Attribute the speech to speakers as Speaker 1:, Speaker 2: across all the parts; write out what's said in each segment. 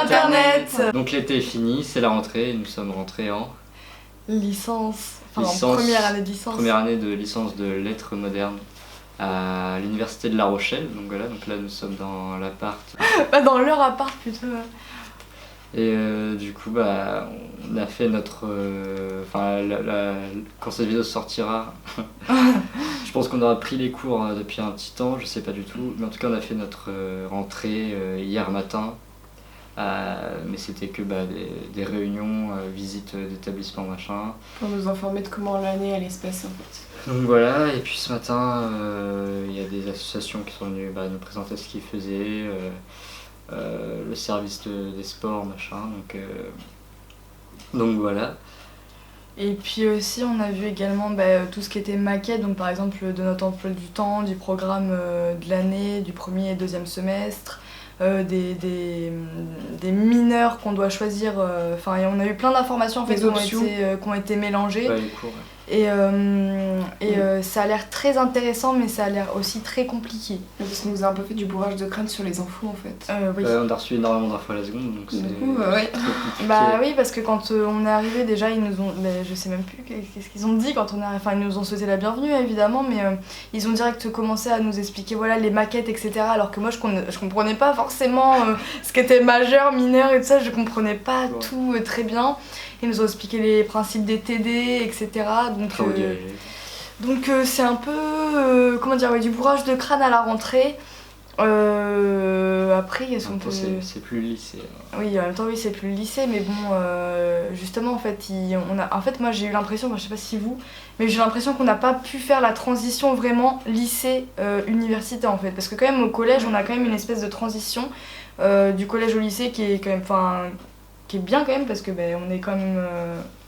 Speaker 1: Internet.
Speaker 2: Donc l'été est fini, c'est la rentrée, nous sommes rentrés en
Speaker 1: en première année de licence.
Speaker 2: Première année de licence de lettres modernes à l'université de La Rochelle. Donc voilà, donc là nous sommes dans l'appart.
Speaker 1: Dans leur appart plutôt.
Speaker 2: Et du coup on a fait notre... quand cette vidéo sortira, je pense qu'on aura pris les cours depuis un petit temps, je sais pas du tout. Mais en tout cas on a fait notre rentrée hier matin. Mais c'était que des réunions, visites d'établissements machin.
Speaker 3: Pour nous informer de comment l'année allait se passer en fait.
Speaker 2: Donc voilà, et puis ce matin il y a des associations qui sont venues nous présenter ce qu'ils faisaient. Le service des sports machin, donc voilà.
Speaker 1: Et puis aussi on a vu également tout ce qui était maquette, donc par exemple de notre emploi du temps, du programme de l'année, du premier et deuxième semestre, des mineurs qu'on doit choisir, on a eu plein d'informations en fait, qui ont été mélangées.
Speaker 2: Les cours, ouais.
Speaker 1: Et ça a l'air très intéressant, mais ça a l'air aussi très compliqué.
Speaker 3: Parce qu'on nous a un peu fait du bourrage de crâne sur les infos en fait.
Speaker 1: Oui.
Speaker 2: On a reçu énormément d'infos à la seconde, donc c'est
Speaker 3: ouais.
Speaker 2: compliqué.
Speaker 1: Oui, parce que quand on est arrivé déjà, ils nous ont... je sais même plus qu'est-ce qu'ils ont dit quand on est arrivé. Enfin, ils nous ont souhaité la bienvenue évidemment, mais ils ont direct commencé à nous expliquer les maquettes, etc. Alors que moi je comprenais pas forcément ce qu'était majeur, mineur et tout ça, je comprenais pas tout très bien. Ils nous ont expliqué les principes des TD, etc. Donc c'est un peu du bourrage de crâne à la rentrée. Après,
Speaker 2: c'est plus le lycée.
Speaker 1: Oui, en même temps, oui, c'est plus le lycée, mais bon, justement, en fait, moi j'ai eu l'impression, je sais pas si vous, mais j'ai l'impression qu'on n'a pas pu faire la transition vraiment lycée-université en fait. Parce que, quand même, au collège, on a quand même une espèce de transition du collège au lycée qui est quand même. Qui est bien quand même parce que on est quand même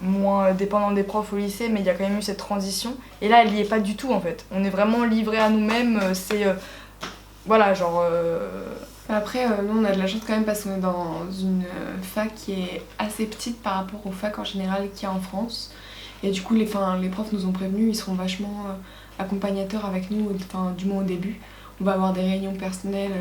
Speaker 1: moins dépendant des profs au lycée, mais il y a quand même eu cette transition et là elle y est pas du tout en fait, on est vraiment livré à nous-mêmes,
Speaker 3: Après nous on a de la chance quand même parce qu'on est dans une fac qui est assez petite par rapport aux facs en général qu'il y a en France, et du coup les profs nous ont prévenus, ils seront vachement accompagnateurs avec nous, du moins au début. On va avoir des réunions personnelles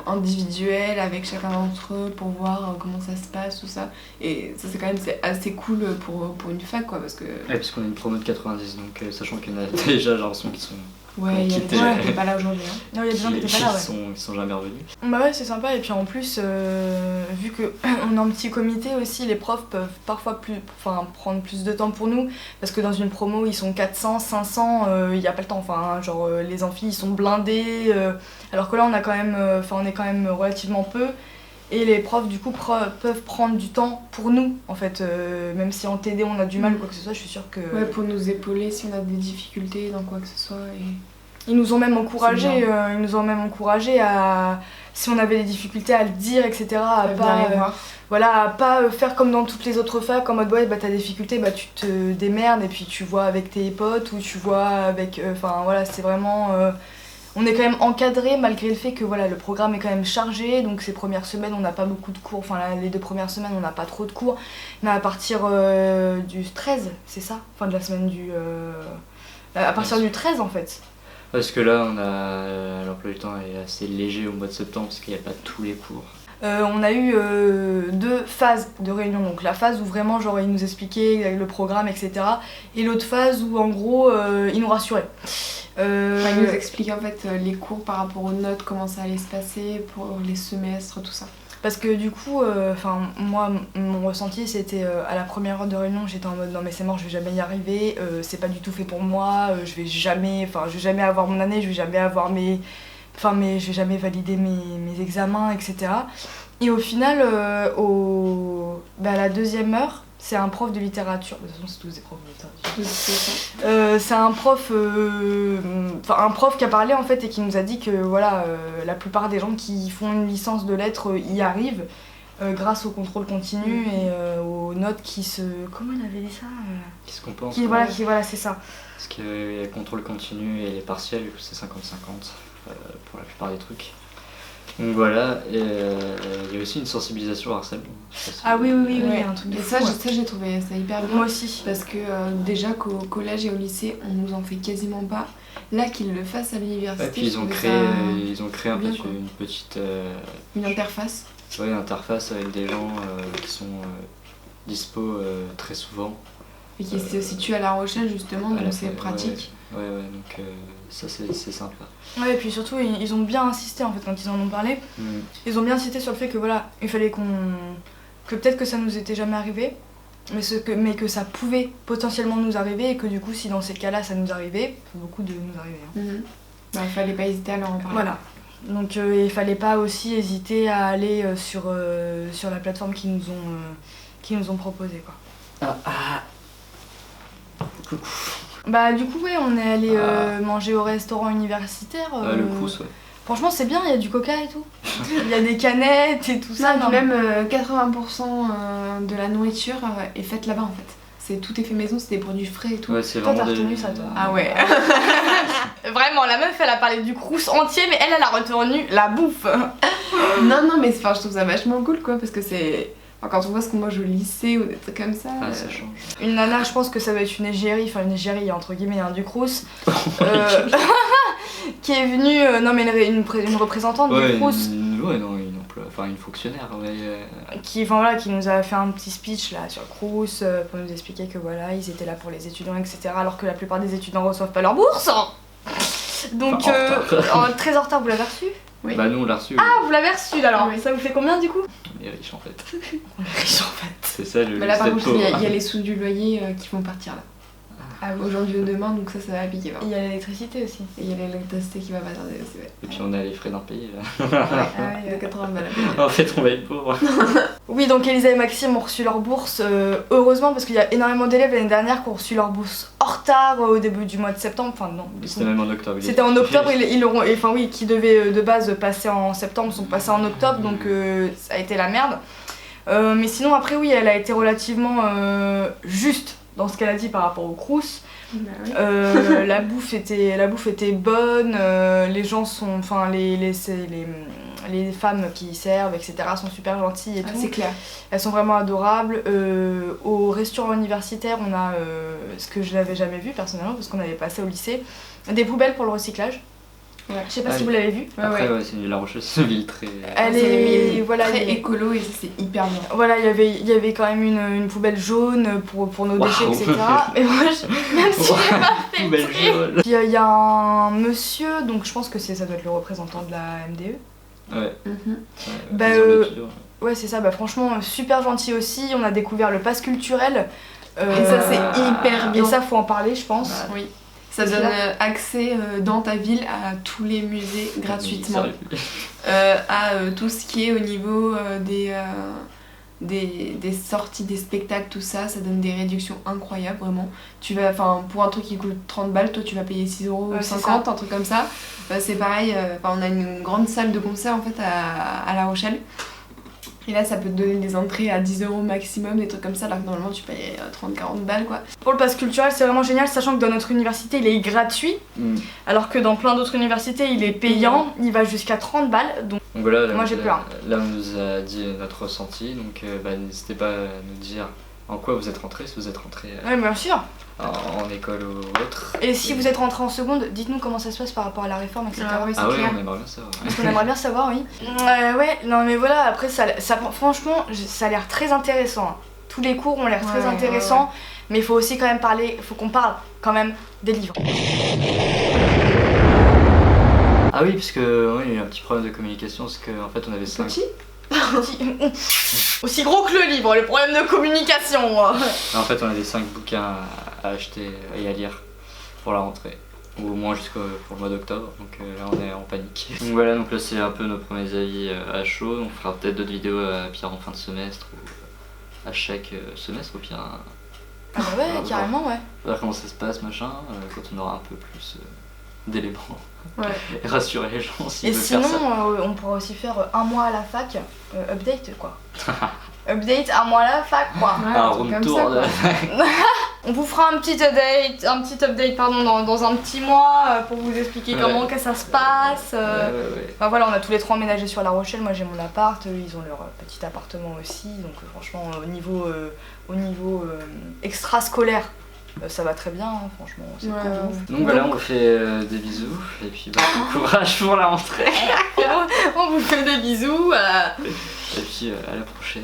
Speaker 3: individuel avec chacun d'entre eux pour voir comment ça se passe, tout ça. Et ça c'est assez cool pour une fac quoi, parce que...
Speaker 2: Ouais, parce qu'on est une promo de 90, donc sachant qu'il y en a déjà j'ai l'impression qu'ils sont...
Speaker 3: Ouais, il y a des gens qui n'étaient pas là aujourd'hui.
Speaker 1: Non, il y a des gens qui n'étaient pas là,
Speaker 2: Ils sont jamais revenus.
Speaker 1: Ouais, c'est sympa, et puis en plus, vu qu'on est en petit comité aussi, les profs peuvent parfois prendre plus de temps pour nous, parce que dans une promo, ils sont 400, 500, il n'y a pas le temps, les amphis, ils sont blindés, alors que là, on est quand même relativement peu, et les profs, du coup, peuvent prendre du temps pour nous, en fait, même si en TD, on a du mal ou quoi que ce soit, je suis sûre que...
Speaker 3: Ouais, pour nous épauler si on a des difficultés dans quoi que ce soit, et...
Speaker 1: Ils nous ont même encouragés à, si on avait des difficultés, à le dire, etc. À pas faire comme dans toutes les autres facs, en mode t'as des difficultés, tu te démerdes et puis tu vois avec tes potes ou tu vois avec... c'est vraiment... on est quand même encadré malgré le fait que le programme est quand même chargé, donc ces premières semaines on n'a pas beaucoup de cours, les 2 premières semaines on n'a pas trop de cours, mais à partir du 13, c'est ça, fin de la semaine à partir du 13 en fait.
Speaker 2: Parce que là, l'emploi du temps est assez léger au mois de septembre parce qu'il n'y a pas tous les cours.
Speaker 1: On a eu 2 phases de réunion, donc la phase où vraiment ils nous expliquaient le programme, etc. Et l'autre phase où en gros ils nous rassuraient.
Speaker 3: Ils nous expliquaient en fait les cours par rapport aux notes, comment ça allait se passer pour les semestres, tout ça.
Speaker 1: Parce que du coup, moi, mon ressenti c'était à la première heure de réunion, j'étais en mode non mais c'est mort, je vais jamais y arriver, c'est pas du tout fait pour moi, je vais jamais avoir mon année, je vais jamais avoir je vais jamais valider mes examens, etc. Et au final, à la 2e heure, c'est un prof de littérature, de toute façon c'est tous des profs de littérature. C'est un prof qui a parlé en fait et qui nous a dit que la plupart des gens qui font une licence de lettres y arrivent grâce au contrôle continu et aux notes qui se... Comment il avait dit ça
Speaker 2: Qui se compensent.
Speaker 1: C'est ça.
Speaker 2: Parce qu'il y a le contrôle continu et les partiels, c'est 50-50 pour la plupart des trucs. Donc voilà, et il y a aussi une sensibilisation au harcèlement.
Speaker 1: Oui, un truc de fou.
Speaker 3: Ça j'ai trouvé ça hyper bien.
Speaker 1: Moi aussi.
Speaker 3: Parce que déjà qu'au collège et au lycée, on nous en fait quasiment pas. Là qu'ils le fassent à l'université.
Speaker 2: Et puis ils ont créé un peu une petite...
Speaker 3: Une interface.
Speaker 2: ouais, interface avec des gens qui sont dispo très souvent.
Speaker 3: Et qui se situe à La Rochelle justement, donc c'est pratique.
Speaker 2: Ouais, donc ça c'est sympa.
Speaker 1: Ouais, et puis surtout ils ont bien insisté en fait quand ils en ont parlé. Ils ont bien insisté sur le fait que voilà, il fallait que peut-être que ça nous était jamais arrivé, mais que ça pouvait potentiellement nous arriver et que du coup si dans ces cas-là ça nous arrivait, c'est beaucoup de nous arriver. Hein.
Speaker 3: Bah, il fallait pas hésiter à leur en parler.
Speaker 1: Voilà. Donc il fallait pas aussi hésiter à aller sur la plateforme qu'ils nous ont proposé quoi. Bah du coup ouais, on est allé manger au restaurant universitaire.
Speaker 2: Le Crous, ouais.
Speaker 1: Franchement c'est bien, il y a du coca et tout. Il y a des canettes et tout ça.
Speaker 3: Non, même 80% de la nourriture est faite là-bas en fait. Tout est fait maison, c'est des produits frais et tout.
Speaker 2: Ouais, c'est
Speaker 1: toi
Speaker 2: vraiment
Speaker 1: t'as retenu ça toi.
Speaker 3: Ah ouais.
Speaker 1: Vraiment, la meuf elle a parlé du Crous entier mais elle a retenu la bouffe.
Speaker 3: non mais je trouve ça vachement cool quoi parce que c'est... Enfin, quand on voit ce qu'on mange au lycée ou des trucs comme ça...
Speaker 2: ça change.
Speaker 1: Une nana, je pense que ça va être une égérie, enfin une égérie entre guillemets, hein, du Crous, qui est venue, non mais une représentante du Crous.
Speaker 2: Une fonctionnaire,
Speaker 1: qui nous a fait un petit speech là sur le Crous pour nous expliquer que voilà, ils étaient là pour les étudiants, etc. Alors que la plupart des étudiants reçoivent pas leur bourse. Donc, très en retard, vous l'avez reçu?
Speaker 3: Oui.
Speaker 2: Bah nous on l'a reçu.
Speaker 1: Ah, vous l'avez reçu alors. Oui. Ça vous fait combien du coup?
Speaker 2: On est riches en fait.
Speaker 1: On est riches en fait.
Speaker 2: C'est ça le...
Speaker 3: Mais là par contre il y a les sous du loyer qui vont partir là.
Speaker 1: Ah oui.
Speaker 3: Aujourd'hui ou demain, donc ça va piquer.
Speaker 1: Et il y a l'électricité aussi.
Speaker 3: Et il y a l'électricité qui va pas tarder aussi, ouais.
Speaker 2: Et puis on a les frais d'impayés là.
Speaker 3: De 80 balles.
Speaker 2: En fait on va être pauvres.
Speaker 1: Oui, donc Elisa et Maxime ont reçu leur bourse, heureusement parce qu'il y a énormément d'élèves l'année dernière qui ont reçu leur bourse en retard au début du mois de septembre, enfin non.
Speaker 2: C'était même en octobre.
Speaker 1: C'était en octobre, qui devaient de base passer en septembre sont passés en octobre, donc ça a été la merde. Mais sinon après oui, elle a été relativement juste dans ce qu'elle a dit par rapport au Crous.
Speaker 3: Bah oui.
Speaker 1: La bouffe était bonne, les gens sont, enfin les femmes qui y servent, etc. sont super gentilles et tout.
Speaker 3: C'est clair.
Speaker 1: Elles sont vraiment adorables. Au restaurant universitaire, on a ce que je n'avais jamais vu personnellement parce qu'on avait passé au lycée, des poubelles pour le recyclage. Ouais. Je sais pas si vous l'avez vu.
Speaker 2: Après, c'est La Rochelle, c'est une ville très...
Speaker 1: Elle est
Speaker 3: très écolo et c'est hyper bien.
Speaker 1: Voilà, il y avait quand même une poubelle jaune pour nos déchets, etc. Mais moi, même si j'ai pas fait
Speaker 2: poubelle jaune.
Speaker 1: Puis il y a un monsieur, donc je pense que ça doit être le représentant de la MDE.
Speaker 2: Ouais.
Speaker 1: Ouais, c'est ça. Bah franchement, super gentil aussi. On a découvert le pass culturel.
Speaker 3: Et ça, c'est hyper bien.
Speaker 1: Et ça, faut en parler, je pense.
Speaker 3: Bah, oui. Ça donne accès dans ta ville à tous les musées gratuitement, à tout ce qui est au niveau des sorties, des spectacles, tout ça, ça donne des réductions incroyables vraiment. Pour un truc qui coûte 30 balles, toi tu vas payer 6,50€, un truc comme ça. C'est pareil, on a une grande salle de concert en fait à La Rochelle. Et là, ça peut te donner des entrées à 10€ maximum, des trucs comme ça, alors que normalement tu payes 30-40 balles quoi. Pour
Speaker 1: le pass culturel, c'est vraiment génial, sachant que dans notre université, il est gratuit, alors que dans plein d'autres universités, il est payant, il va jusqu'à 30 balles. Donc
Speaker 2: voilà,
Speaker 1: moi j'ai peur.
Speaker 2: Là, on nous a dit notre ressenti, donc n'hésitez pas à nous dire en quoi vous êtes rentrés, si vous êtes rentrés
Speaker 1: bien sûr.
Speaker 2: En école ou autre.
Speaker 1: Et si vous êtes rentrés en seconde, dites-nous comment ça se passe par rapport à la réforme, etc.
Speaker 2: On aimerait bien savoir.
Speaker 1: Parce qu'on aimerait bien savoir, oui. Ouais, non mais voilà, après franchement, ça a l'air très intéressant. Hein. Tous les cours ont l'air très intéressants, mais il faut aussi quand même faut qu'on parle quand même des livres.
Speaker 2: Ah oui, parce que il y a eu un petit problème de communication, parce qu'en fait on avait 5...
Speaker 1: Aussi gros que le livre, le problème de communication.
Speaker 2: En fait on avait 5 bouquins à acheter et à lire pour la rentrée, ou au moins pour le mois d'octobre, donc là on est en panique. Donc voilà, donc là c'est un peu nos premiers avis à chaud, on fera peut-être d'autres vidéos à pire en fin de semestre, ou à chaque semestre au pire.
Speaker 1: Ah bah ouais, carrément ouais.
Speaker 2: On verra comment ça se passe, machin, quand on aura un peu plus d'éléments.
Speaker 1: Ouais.
Speaker 2: Et rassurer les gens s'ils
Speaker 1: veulent
Speaker 2: faire ça.
Speaker 1: Et sinon, on pourra aussi faire un mois à la fac, update quoi. Update, un mois à la fac quoi.
Speaker 2: Ouais, un room tour de la fac.
Speaker 1: On vous fera un petit update dans un petit mois pour vous expliquer comment que ça se passe. Enfin voilà, on a tous les trois emménagé sur La Rochelle, moi j'ai mon appart, eux ils ont leur petit appartement aussi, donc franchement au niveau extrascolaire, ça va très bien, hein, franchement.
Speaker 2: Donc voilà, on vous fait des bisous et puis bon courage pour la rentrée.
Speaker 4: On vous fait des bisous.
Speaker 2: Et puis à la prochaine.